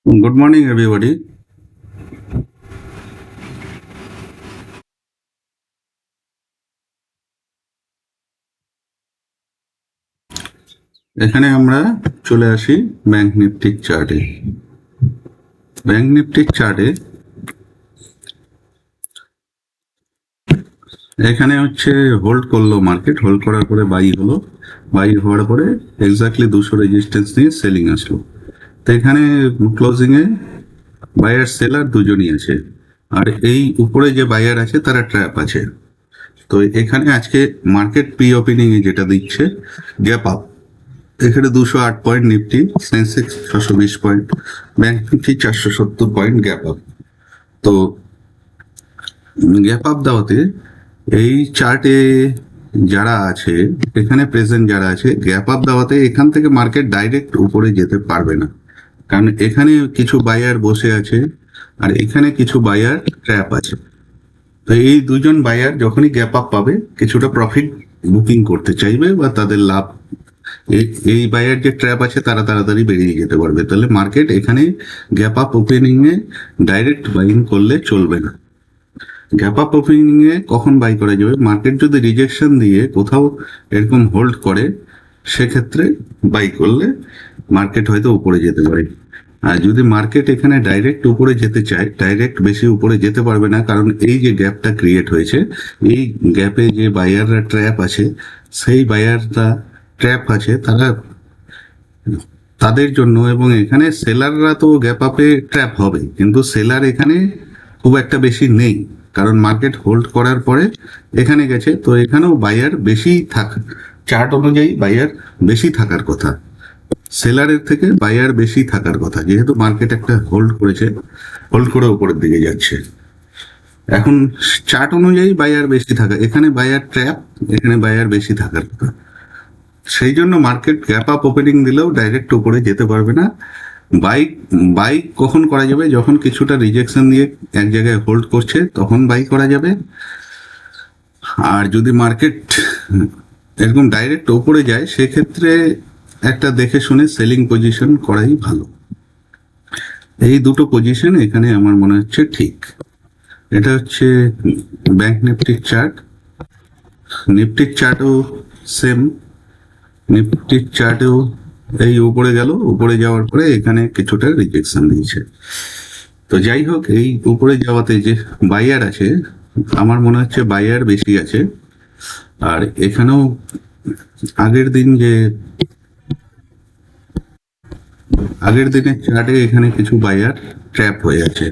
Good morning, everybody. এখানে আমরা চলে আসি ব্যাংক নিফটির চার্টে। ব্যাংক নিফটির চার্টে এখানে হচ্ছে হোল্ড করলো মার্কেট, হোল্ড করার পরে বাই হলো, বাই হওয়ার পরে এক্স্যাক্টলি 200 রেজিস্ট্যান্স নিয়ে সেলিং আসলো। তো এখানে ক্লোজিং এ বায়ার সেলার দুজনই আছে, আর এই উপরে যে বায়ার আছে তারা ট্র্যাপ আছে। তো এখানে আজকে মার্কেট প্রি ওপেনিং এ যেটা দিচ্ছে গ্যাপ আপ, এখানে 208 point Nifty, Sensex 620 point, bank Nifty 470 point gap up. তো গ্যাপ আপ দেওয়াতে এই চার্টে যারা আছে, এখানে প্রেজেন্ট যারা আছে, গ্যাপ আপ দেওয়াতে এখান থেকে মার্কেট ডাইরেক্ট উপরে যেতে পারবে না, কারণ এখানে কিছু বায়ার বসে আছে আর এখানে কিছু বায়ার ট্র্যাপ আছে। তো এই দুজন বায়ার যখনই গ্যাপ আপ পাবে কিছুটা প্রফিট বুকিং করতে চাইবে বা তাদের লাভ, এই বায়ার যে ট্র্যাপ আছে তারা তাড়াতাড়ি বেরিয়ে যেতে পারবে। তাহলে মার্কেট এখানে gap up opening a direct buying করলে চলবে না। গ্যাপ আপ ওপেনিং এ কখন বাই করা যাবে? মার্কেট যদি রিজেকশন দিয়ে কোথাও এরকম হোল্ড করে সেক্ষেত্রে বাই করলে মার্কেট হয়তো উপরে যেতে পারে। আর যদি মার্কেট এখানে ডাইরেক্ট উপরে যেতে চায়, ডাইরেক্ট বেশি উপরে যেতে পারবে না, কারণ এই যে গ্যাপটা ক্রিয়েট হয়েছে, এই গ্যাপে যে বায়াররা ট্র্যাপ আছে, সেই বায়াররা ট্র্যাপ আছে তারা, তাদের জন্য, এবং এখানে সেলাররা তো গ্যাপ আপে ট্র্যাপ হবে, কিন্তু সেলার এখানে খুব একটা বেশি নেই, কারণ মার্কেট হোল্ড করার পরে এখানে গেছে। তো এখানেও বায়ার বেশি থাক, চার্ট অনুযায়ী বায়ার বেশি থাকার কথা, সেলারের থেকে বায়ার বেশি থাকার কথা, যেহেতু মার্কেট একটা হোল্ড করেছে, হোল্ড করে উপরের দিকে যাচ্ছে। এখন চার্ট অনুযায়ী বায়ার বেশি থাকা, এখানে বায়ার ট্র্যাপ, এখানে বায়ার বেশি থাকার কথা। সেই জন্য মার্কেট গ্যাপ আপ ওপেনিং দিলেও ডাইরেক্ট উপরে যেতে পারবে না। বাই বাই কখন করা যাবে? যখন কিছুটা রিজেকশন দিয়ে এক জায়গায় হোল্ড করছে তখন বাই করা যাবে। আর যদি মার্কেট এরকম ডাইরেক্ট উপরে যায় সেক্ষেত্রে একটা দেখে শুনে সেলিং পজিশন করাই ভালো। এই দুটো পজিশন এখানে আমার মনে হচ্ছে ঠিক। এটা হচ্ছে ব্যাংক নিফটির চার্ট। নিফটির চার্টও সেম, নিফটির চার্টেও এই উপরে গেল, উপরে যাওয়ার পরে এখানে কিছুটা রিজেকশন দিয়েছে। তো যাই হোক, এই উপরে যাওয়াতে যে বায়ার আছে, আমার মনে হচ্ছে বায়ার বেশি আছে। আর এখানেও আগের দিন যে আগের দিনের চার্টে এখানে কিছু বায়ার ট্র্যাপ হয়ে আছে।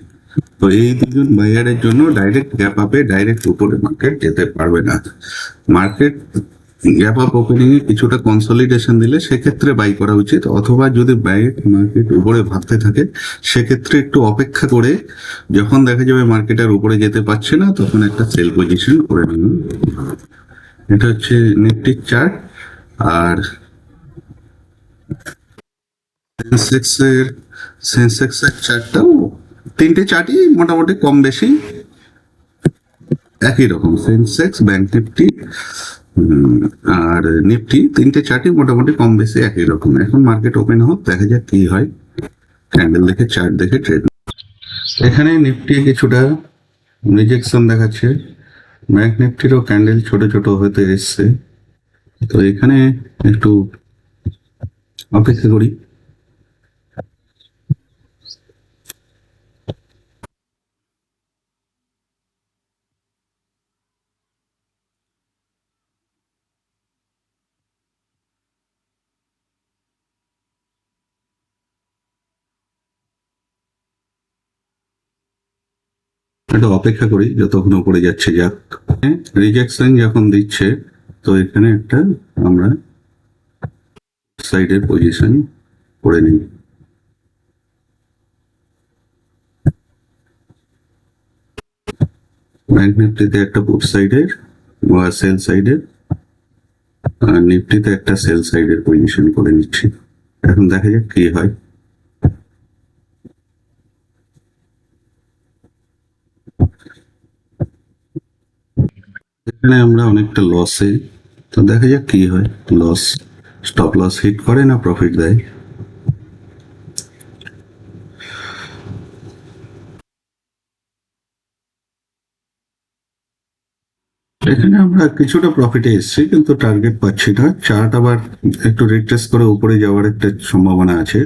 তো এই দুজন বায়ারের জন্য ডাইরেক্ট গ্যাপ আপে ডাইরেক্ট উপরে মার্কেট যেতে পারবে না। মার্কেট গ্যাপ আপ ওপেনিং এ কিছুটা কনসলিডেশন দিলে সেক্ষেত্রে বাই করা উচিত, অথবা যদি মার্কেট উপরে ভাবতে থাকে সেক্ষেত্রে একটু অপেক্ষা করে যখন দেখা যাবে মার্কেট আর উপরে যেতে পারছে না তখন একটা সেল পজিশন করে নেবেন। এটা হচ্ছে নিফটির চার্ট। আর সেন্সেক্সের সেন্সেক্সের চার্টটাও, তিনটে চার্টই মোটামুটি কম বেশি একই রকম, সেন্সেক্স, ব্যাংক নিফটি আর নিফটি, তিনটে চার্টই মোটামুটি কম বেশি একই রকম। এখন মার্কেট ওপেন হোক, দেখা যাক কি হয়, ক্যান্ডেল দেখে চার্ট দেখে ট্রেড। এখানে নিফটি কিছুটা রিজেকশন দেখাচ্ছে, ব্যাংক নিফটিরও ক্যান্ডেল ছোট ছোট হতে এসছে। তো এখানে একটু অপেক্ষা করি। একটু অপেক্ষা করি যতক্ষণ উপরে যাচ্ছে যাক। রিজেকশন যখন দিচ্ছে তো এখানে একটা আমরা সাইডের পজিশন করে নিই। ব্যাংক নিফটিতে একটা পুট সাইডের বা সেল সাইডের, আর নিফটিতে একটা সেল সাইডের পজিশন করে নিচ্ছি। এখন দেখা যাক কি হয়। এখানে আমরা অনেকটা লসে, তো দেখা যাক কি হয়। লস, স্টপ লস হিট করে না প্রফিট দেয়। এখানে আমরা কিছুটা প্রফিটে এসেছি, কিন্তু টার্গেট পাচ্ছি না। চার্ট আবার একটু রিট্রেস করে উপরে যাওয়ার একটা সম্ভাবনা আছে,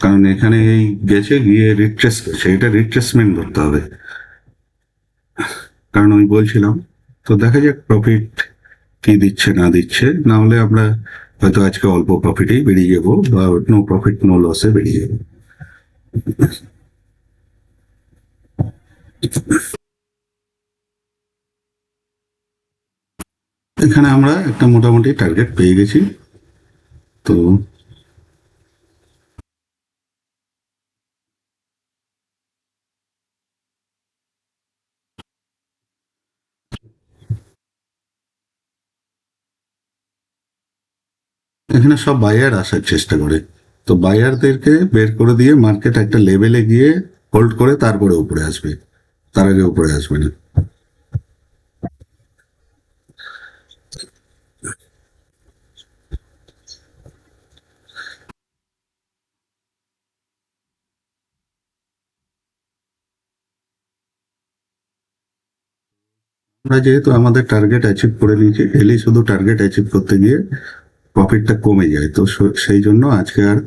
কারণ এখানে এই গেছে গিয়ে রিট্রেস করছে, এটা রিট্রেসমেন্ট করতে হবে, কারণ ওই বলছিলাম। তো দেখা যাক প্রফিট কি দিচ্ছে না দিচ্ছে, না হলে আমরা হয়তো আজকে অল্প প্রফিটেই বেরিয়ে যাবো, বা নো প্রফিট নো লসে বেরিয়ে যাবো। এখানে আমরা একটা মোটামুটি টার্গেট পেয়ে গেছি। তো এখানে সব বায়ার আসার চেষ্টা করে, তো বায়ারদেরকে বের করে দিয়ে মার্কেট একটা লেভেলে গিয়ে হোল্ড করে তারপরে উপরে আসবে, তার আগে উপরে আসবে না। আমরা যেহেতু আমাদের টার্গেট অ্যাচিভ করে নিয়েছি, ডেলি শুধু টার্গেট অ্যাচিভ করতে গিয়ে প্রফিটটা কমে যায়, তো সেই জন্য আজকে আর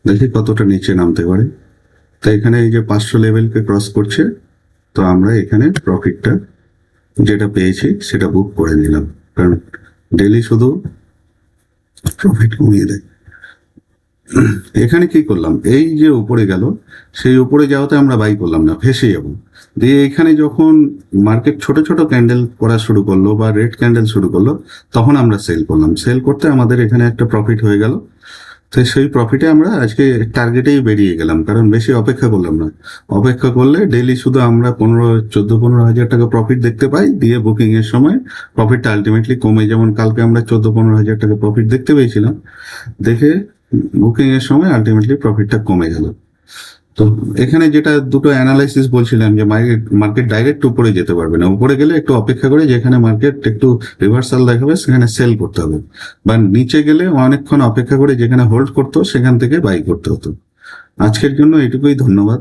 দেখি কতটা নিচে নামতে পারে। তো এখানে এই যে 500 লেভেলকে ক্রস করছে, তো আমরা এখানে প্রফিটটা যেটা পেয়েছি সেটা বুক করে নিলাম, কারণ ডেলি শুধু প্রফিট কমিয়ে দেয়। এখানে কি করলাম, এই যে উপরে গেল, সেই উপরে যাওয়াতে আমরা বাই করলাম না, ফেসে যাব। দিয়ে এখানে যখন মার্কেট ছোট ছোট ক্যান্ডেল করা শুরু করলো বা রেড ক্যান্ডেল শুরু করলো, তখন আমরা সেল করলাম। সেল করতে আমাদের এখানে একটা প্রফিট হয়ে গেল। তো সেই প্রফিটে আমরা আজকে টার্গেটেই বেরিয়ে গেলাম, কারণ বেশি অপেক্ষা করলাম না। অপেক্ষা করলে ডেইলি শুধু আমরা 14-15 হাজার টাকা প্রফিট দেখতে পাই, দিয়ে বুকিং এর সময় প্রফিটটা আলটিমেটলি কমে, যেমন কালকে আমরা 14-15 হাজার টাকা প্রফিট দেখতে পেয়েছিলাম, দেখে বুকিং এর সময় আলটিমেটলি প্রফিটটা কমে গেল। তো এখানে যেটা দুটো অ্যানালাইসিস বলছিলাম, যে মার্কেট মার্কেট ডাইরেক্ট উপরে যেতে পারবে না, উপরে গেলে একটু অপেক্ষা করে যেখানে মার্কেট একটু রিভার্সাল দেখাবে সেখানে সেল করতে হবে, বা নিচে গেলে অনেকক্ষণ অপেক্ষা করে যেখানে হোল্ড করতো সেখান থেকে বাই করতে হতো। আজকের জন্য এটুকুই, ধন্যবাদ।